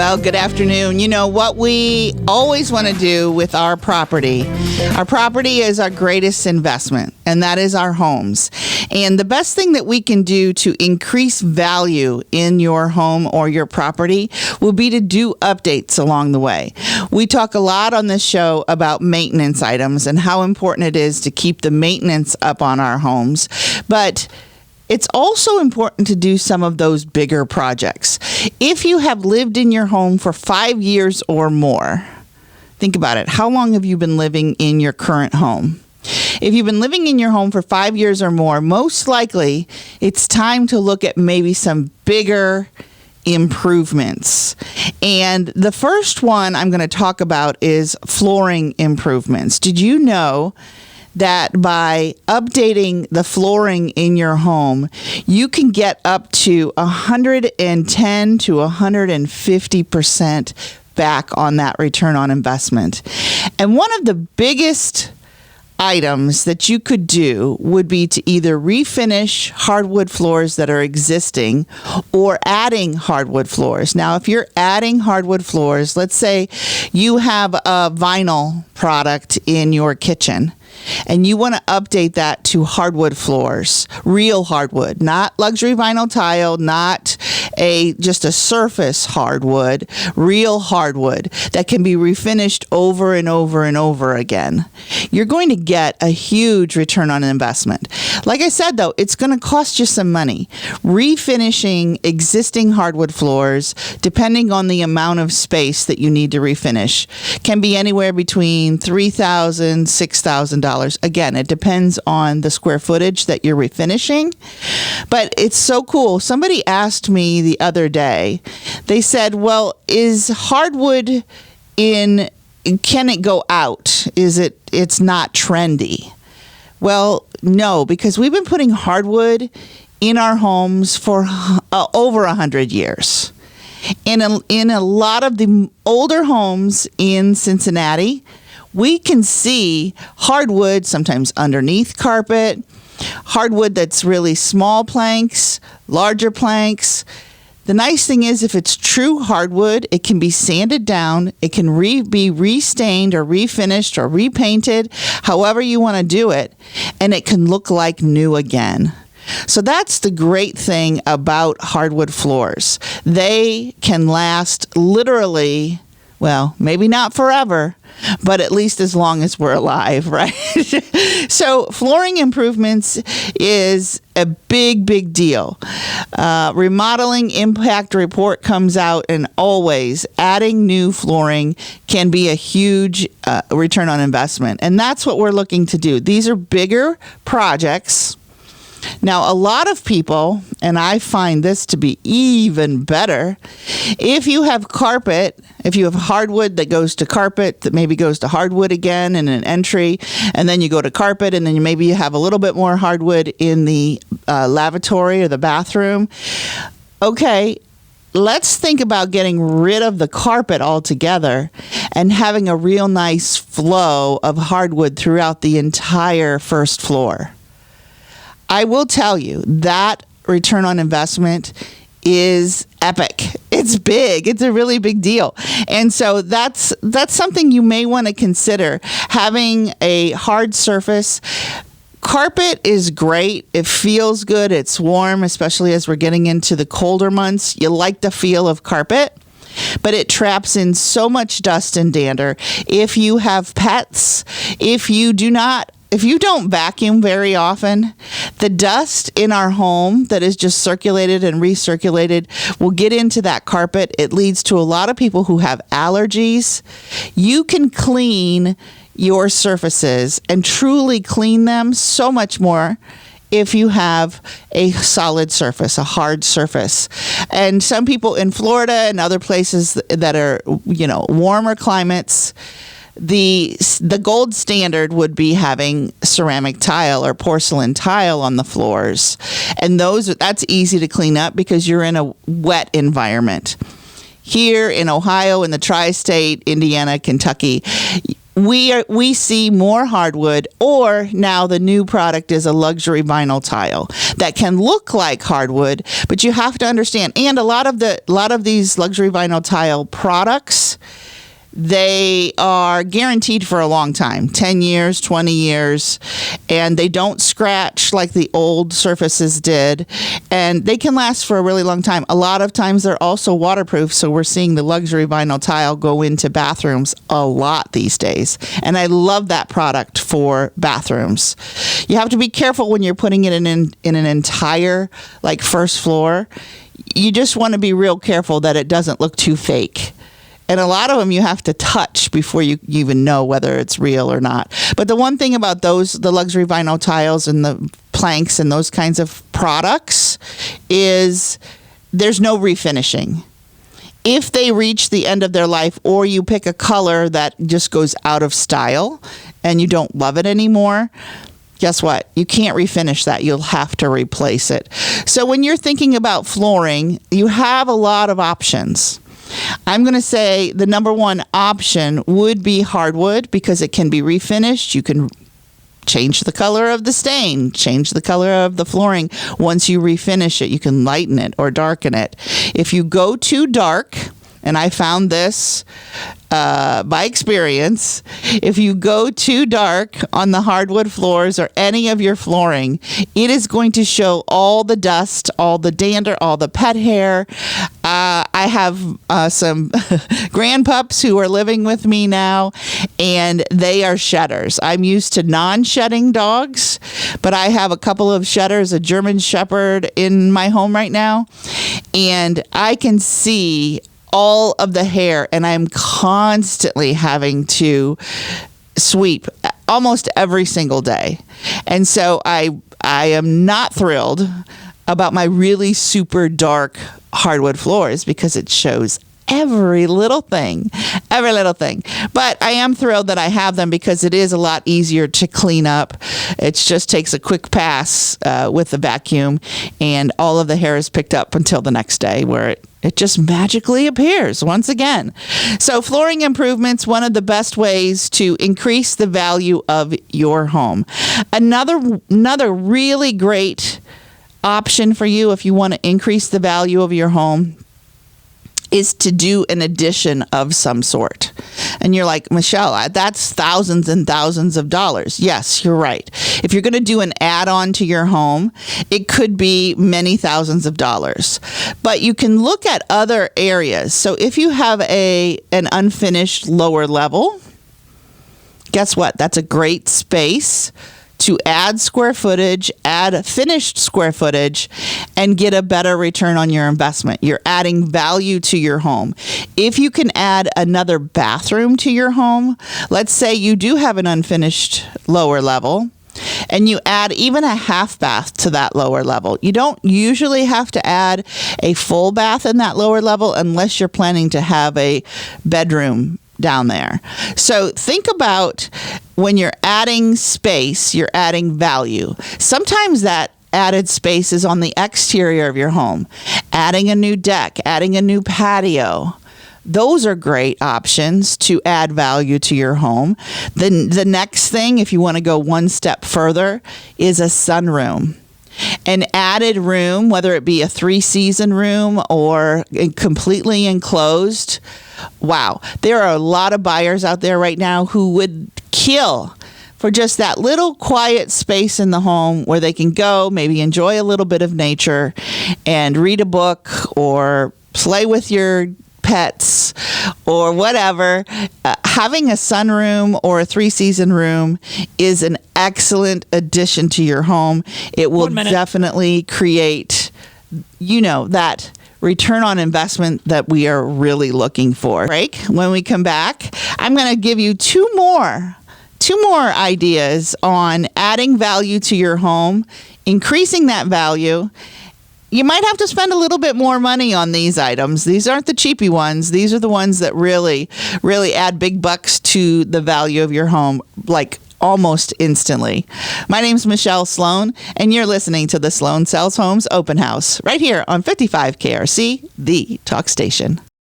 Well, good afternoon. You know what we always want to do with our property is our greatest investment, and that is our homes. And the best thing that we can do to increase value in your home or your property will be to do updates along the way. We talk a lot on this show about maintenance items and how important it is to keep the maintenance up on our homes. But it's also important to do some of those bigger projects. If you have lived in your home for 5 years or more, think about it. How long have you been living in your current home? If you've been living in your home for 5 years or more, most likely it's time to look at maybe some bigger improvements. And the first one I'm going to talk about is flooring improvements. Did you know that by updating the flooring in your home, you can get up to 110 to 150% back on that return on investment? And one of the biggest items that you could do would be to either refinish hardwood floors that are existing or adding hardwood floors. Now, if you're adding hardwood floors, let's say you have a vinyl product in your kitchen, and you want to update that to hardwood floors, real hardwood, not luxury vinyl tile, not just a surface hardwood, real hardwood that can be refinished over and over and over again. You're going to get a huge return on investment. Like I said, though, it's going to cost you some money. Refinishing existing hardwood floors, depending on the amount of space that you need to refinish, can be anywhere between $3,000, $6,000. Again, it depends on the square footage that you're refinishing, but it's so cool. Somebody asked me the other day, they said, well, is hardwood can it go out? It's not trendy? Well, no, because we've been putting hardwood in our homes for over 100 years. In a lot of the older homes in Cincinnati, we can see hardwood sometimes underneath carpet, hardwood that's really small planks, larger planks. The nice thing is, if it's true hardwood, it can be sanded down, it can be restained or refinished or repainted, however you want to do it, and it can look like new again. So that's the great thing about hardwood floors. They can last literally, well, maybe not forever, but at least as long as we're alive, right? So flooring improvements is a big, big deal. Remodeling impact report comes out, and always adding new flooring can be a huge return on investment. And that's what we're looking to do. These are bigger projects. Now, a lot of people, and I find this to be even better, if you have carpet, if you have hardwood that goes to carpet, that maybe goes to hardwood again in an entry, and then you go to carpet, and then maybe you have a little bit more hardwood in the lavatory or the bathroom. Okay, let's think about getting rid of the carpet altogether and having a real nice flow of hardwood throughout the entire first floor. I will tell you that return on investment is epic. It's big. It's a really big deal. And so that's something you may want to consider, having a hard surface. Carpet is great. It feels good. It's warm, especially as we're getting into the colder months. You like the feel of carpet, but it traps in so much dust and dander. If you have pets, if you don't vacuum very often, the dust in our home that is just circulated and recirculated will get into that carpet. It leads to a lot of people who have allergies. You can clean your surfaces and truly clean them so much more if you have a solid surface, a hard surface. And some people in Florida and other places that are, warmer climates, the gold standard would be having ceramic tile or porcelain tile on the floors. And that's easy to clean up because you're in a wet environment. Here in Ohio, in the tri-state, Indiana, Kentucky, we see more hardwood, or now the new product is a luxury vinyl tile that can look like hardwood, but you have to understand, and a lot of these luxury vinyl tile products, they are guaranteed for a long time, 10 years, 20 years, and they don't scratch like the old surfaces did, and they can last for a really long time. A lot of times they're also waterproof, so we're seeing the luxury vinyl tile go into bathrooms a lot these days, and I love that product for bathrooms. You have to be careful when you're putting it in an entire, like, first floor. You just want to be real careful that it doesn't look too fake. And a lot of them you have to touch before you even know whether it's real or not. But the one thing about the luxury vinyl tiles and the planks and those kinds of products is there's no refinishing. If they reach the end of their life, or you pick a color that just goes out of style and you don't love it anymore, guess what? You can't refinish that. You'll have to replace it. So when you're thinking about flooring, you have a lot of options. I'm going to say the number one option would be hardwood, because it can be refinished. You can change the color of the stain, change the color of the flooring. Once you refinish it, you can lighten it or darken it. If you go too dark, and I found this by experience, if you go too dark on the hardwood floors or any of your flooring, it is going to show all the dust, all the dander, all the pet hair. I have some grandpups who are living with me now, and they are shedders. I'm used to non-shedding dogs, but I have a couple of shedders, a German Shepherd in my home right now, and I can see all of the hair, and I'm constantly having to sweep almost every single day. And so I am not thrilled about my really super dark hardwood floors, because it shows every little thing. But I am thrilled that I have them, because it is a lot easier to clean up. It just takes a quick pass with the vacuum, and all of the hair is picked up until the next day, where it just magically appears once again. So flooring improvements, one of the best ways to increase the value of your home. Another really great option for you if you want to increase the value of your home is to do an addition of some sort. And you're like, Michelle, that's thousands and thousands of dollars. Yes, you're right. If you're going to do an add-on to your home, it could be many thousands of dollars. But you can look at other areas. So if you have an unfinished lower level, guess what? That's a great space to add square footage, add finished square footage, and get a better return on your investment. You're adding value to your home. If you can add another bathroom to your home, let's say you do have an unfinished lower level, and you add even a half bath to that lower level. You don't usually have to add a full bath in that lower level unless you're planning to have a bedroom down there. So think about, when you're adding space, you're adding value. Sometimes that added space is on the exterior of your home. Adding a new deck, adding a new patio. Those are great options to add value to your home. Then the next thing, if you want to go one step further, is a sunroom. An added room, whether it be a 3-season room or completely enclosed. Wow, there are a lot of buyers out there right now who would kill for just that little quiet space in the home where they can go, maybe enjoy a little bit of nature and read a book or play with your pets or whatever. Having a sunroom or a 3-season room is an excellent addition to your home. It will definitely create, that return on investment that we are really looking for. Break. When we come back, I'm going to give you two more ideas on adding value to your home, increasing that value. You might have to spend a little bit more money on these items. These aren't the cheapy ones. These are the ones that really, really add big bucks to the value of your home, like almost instantly. My name's Michelle Sloan, and you're listening to the Sloan Sells Homes Open House right here on 55 KRC, the talk station.